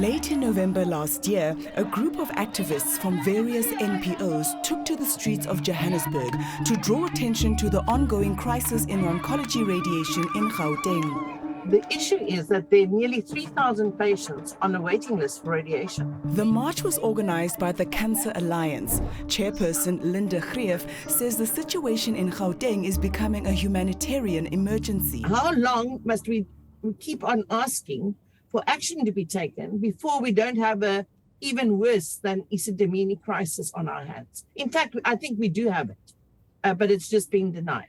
Late in November last year, a group of activists from various NPOs took to the streets of Johannesburg to draw attention to the ongoing crisis in oncology radiation in Gauteng. The issue is that there are nearly 3,000 patients on a waiting list for radiation. The march was organized by the Cancer Alliance. Chairperson Linda Greef says the situation in Gauteng is becoming a humanitarian emergency. How long must we keep on asking for action to be taken before we don't have a even worse than 𝗬𝗍𝗵𝗶𝘀 crisis on our hands? In fact, I think we do have it, but it's just being denied.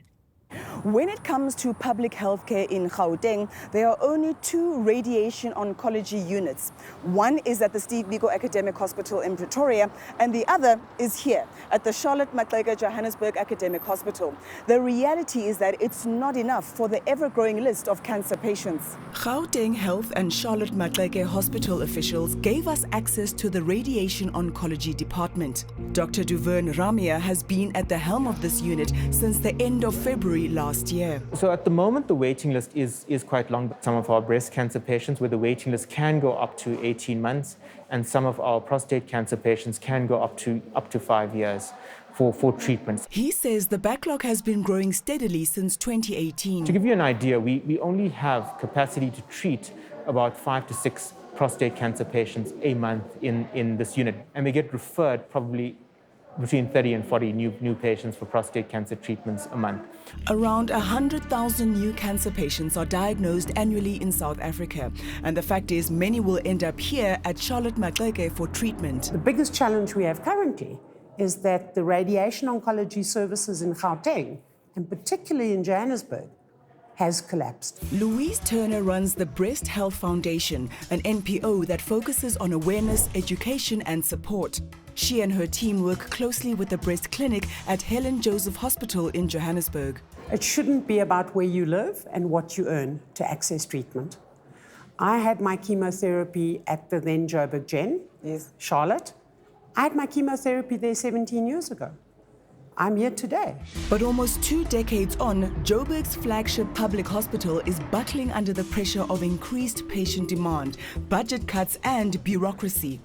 When it comes to public health care in Gauteng, there are only 2 radiation oncology units. One is at the Steve Biko Academic Hospital in Pretoria, and the other is here at the 𝗀𝗵𝗶𝘀 Johannesburg Academic Hospital. The reality is that it's not enough for the ever-growing list of cancer patients. Gauteng Health and 𝗀𝗵𝗶𝘀 Hospital officials gave us access to the radiation oncology department. Dr. 𝗃𝗵𝗶𝘀 has been at the helm of this unit since the end of February last year. So at the moment, the waiting list is quite long. Some of our breast cancer patients, where the waiting list can go up to 18 months, and some of our prostate cancer patients can go up to 5 years for treatments. He says the backlog has been growing steadily since 2018. To give you an idea, we only have capacity to treat about 5 to 6 prostate cancer patients a month in this unit, and we get referred probably between 30 and 40 new patients for prostate cancer treatments a month. Around 100,000 new cancer patients are diagnosed annually in South Africa. And the fact is, many will end up here at 𝗀𝗵𝗶𝘀 for treatment. The biggest challenge we have currently is that the radiation oncology services in Gauteng, and particularly in Johannesburg, has collapsed. Louise Turner runs the Breast Health Foundation, an NPO that focuses on awareness, education and support. She and her team work closely with the breast clinic at Helen Joseph Hospital in Johannesburg. It shouldn't be about where you live and what you earn to access treatment. I had my chemotherapy at the then Joburg Gen, Charlotte. I had my chemotherapy there 17 years ago. I'm here today. But almost 2 decades on, Joburg's flagship public hospital is buckling under the pressure of increased patient demand, budget cuts and bureaucracy.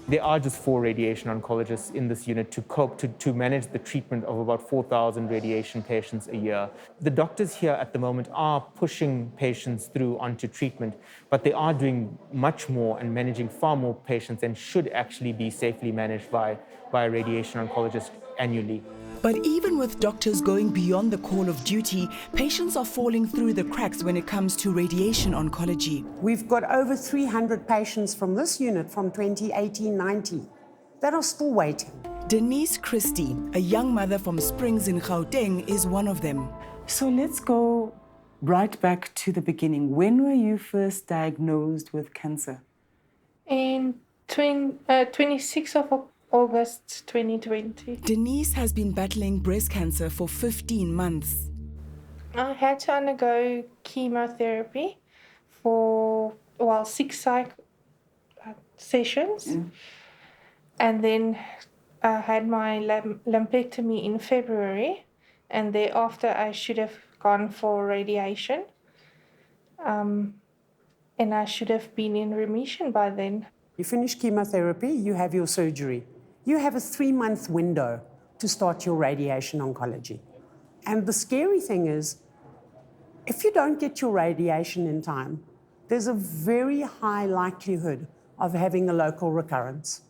There are just 4 radiation oncologists in this unit to manage the treatment of about 4,000 radiation patients a year. The doctors here at the moment are pushing patients through onto treatment, but they are doing much more and managing far more patients and should actually be safely managed by a radiation oncologist annually. But even with doctors going beyond the call of duty, patients are falling through the cracks when it comes to radiation oncology. We've got over 300 patients from this unit from 2018-19 that are still waiting. Denise Christie, a young mother from Springs in Gauteng, is one of them. So let's go right back to the beginning. When were you first diagnosed with cancer? In 26th of August 2020. Denise has been battling breast cancer for 15 months. I had to undergo chemotherapy for 6 sessions. And then I had my lumpectomy in February, and thereafter I should have gone for radiation. And I should have been in remission by then. You finish chemotherapy, you have your surgery. You have a 3-month window to start your radiation oncology. And the scary thing is, if you don't get your radiation in time, there's a very high likelihood of having a local recurrence.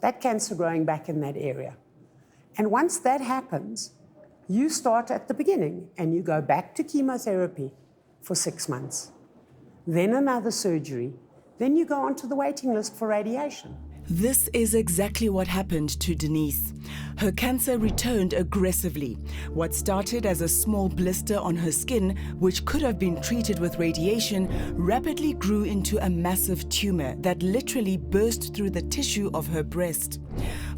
That cancer growing back in that area. And once that happens, you start at the beginning and you go back to chemotherapy for 6 months. Then another surgery. Then you go onto the waiting list for radiation. This is exactly what happened to Denise. Her cancer returned aggressively. What started as a small blister on her skin, which could have been treated with radiation, rapidly grew into a massive tumor that literally burst through the tissue of her breast.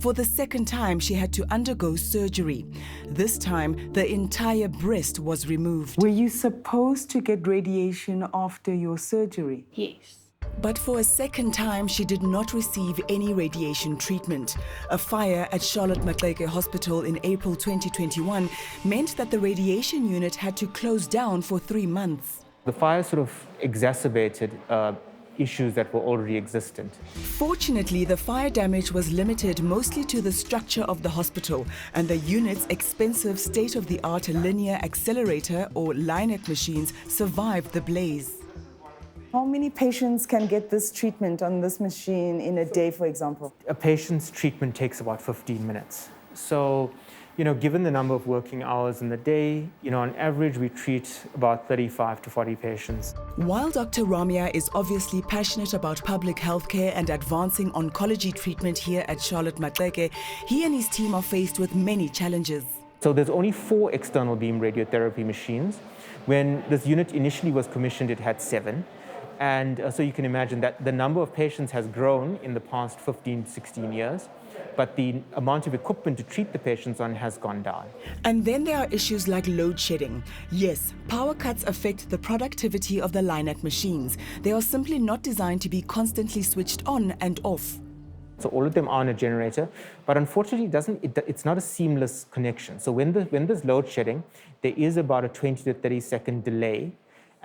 For the second time, she had to undergo surgery. This time, the entire breast was removed. Were you supposed to get radiation after your surgery? Yes. But for a second time, she did not receive any radiation treatment. A fire at 𝗀𝗵𝗶𝘀 Hospital in April 2021 meant that the radiation unit had to close down for 3 months. The fire sort of exacerbated issues that were already existent. Fortunately, the fire damage was limited mostly to the structure of the hospital, and the unit's expensive state-of-the-art linear accelerator or LINAC machines survived the blaze. How many patients can get this treatment on this machine in a day, for example? A patient's treatment takes about 15 minutes. So, given the number of working hours in the day, on average we treat about 35 to 40 patients. While Dr. Ramya is obviously passionate about public healthcare and advancing oncology treatment here at 𝗀𝗵𝗶𝘀, he and his team are faced with many challenges. So there's only 4 external beam radiotherapy machines. When this unit initially was commissioned, it had 7. And so you can imagine that the number of patients has grown in the past 15, 16 years, but the amount of equipment to treat the patients on has gone down. And then there are issues like load shedding. Yes, power cuts affect the productivity of the LINAC machines. They are simply not designed to be constantly switched on and off. So all of them are on a generator, but unfortunately it's not a seamless connection. So when there's load shedding, there is about a 20 to 30 second delay,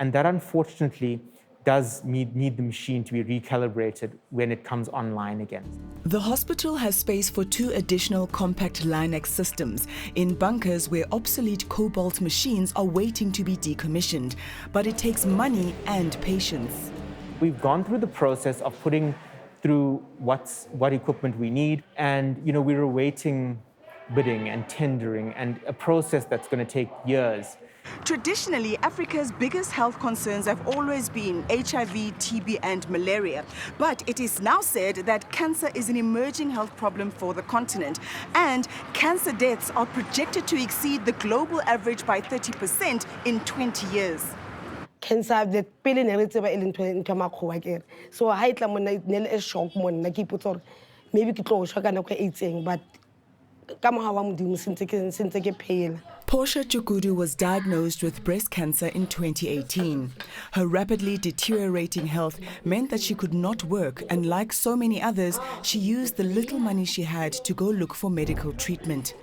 and that unfortunately does need the machine to be recalibrated when it comes online again. The hospital has space for 2 additional compact LINAC systems in bunkers where obsolete 𝗶𝗿𝗆 machines are waiting to be decommissioned, but it takes money and patience. We've gone through the process of putting through what equipment we need, and we're awaiting bidding and tendering, and a process that's going to take years. Traditionally, Africa's biggest health concerns have always been HIV, TB, and malaria. But it is now said that cancer is an emerging health problem for the continent, and cancer deaths are projected to exceed the global average by 30% in 20 years. Cancer that pele ne re tseba e le ntho e makgowa kere so ha itla mona ne le shock mona ke ipotsa hore maybe ke tlo shwa ka nako e itseng but ka moha wa modimo sentse ke phela. 𝗃𝗿𝗃𝗃 was diagnosed with breast cancer in 2018. Her rapidly deteriorating health meant that she could not work, and like so many others, she used the little money she had to go look for medical treatment.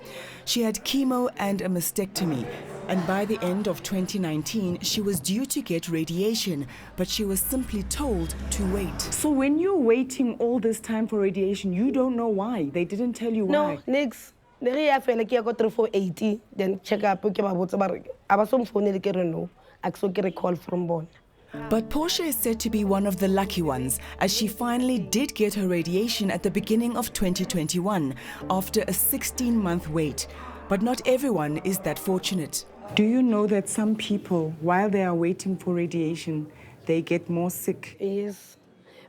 She had chemo and a mastectomy, and by the end of 2019, she was due to get radiation, but she was simply told to wait. So when you're waiting all this time for radiation, you don't know why? They didn't tell you why? No, nix. I feel like I got 480, then check up, I was on phone, no, I get a call from Bonn. But 𝗃𝗿𝗃 is said to be one of the lucky ones, as she finally did get her radiation at the beginning of 2021, after a 16-month wait. But not everyone is that fortunate. Do you know that some people, while they are waiting for radiation, they get more sick? Yes,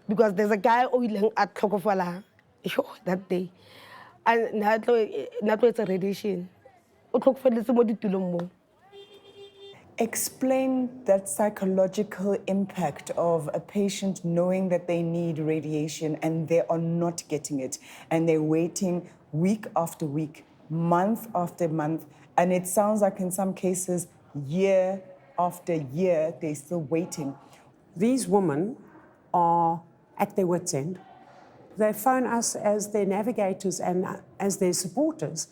because there's a guy who at tlhokofala that day. And now it's a radiation. Explain that psychological impact of a patient knowing that they need radiation and they are not getting it, and they're waiting week after week, month after month, and it sounds like in some cases, year after year, they're still waiting. These women are at their wits' end. They phone us as their navigators and as their supporters,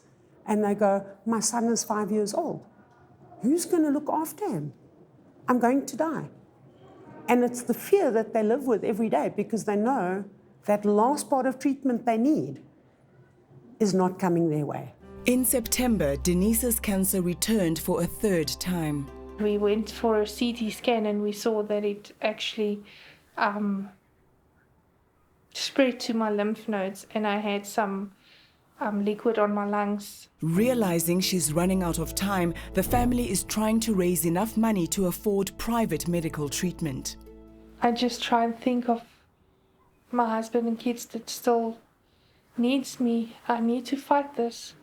and they go, my son is 5 years old. Who's going to look after him? I'm going to die. And it's the fear that they live with every day because they know that last part of treatment they need is not coming their way. In September, Denise's cancer returned for a 3rd time. We went for a CT scan and we saw that it actually spread to my lymph nodes, and I had some liquid on my lungs. Realizing she's running out of time, the family is trying to raise enough money to afford private medical treatment. I just try and think of my husband and kids that still needs me. I need to fight this.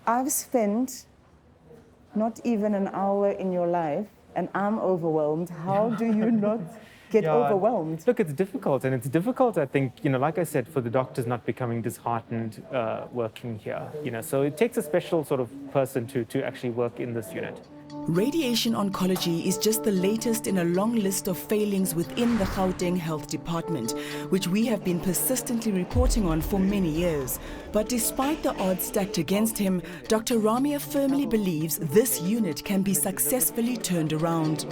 I've spent not even an hour in your life, and I'm overwhelmed. How do you not get overwhelmed? Look, it's difficult, and it's difficult, I think, like I said, for the doctors not becoming disheartened working here, so it takes a special sort of person to actually work in this unit. Radiation oncology is just the latest in a long list of failings within the Gauteng Health Department, which we have been persistently reporting on for many years. But despite the odds stacked against him, Dr. Ramya firmly believes this unit can be successfully turned around.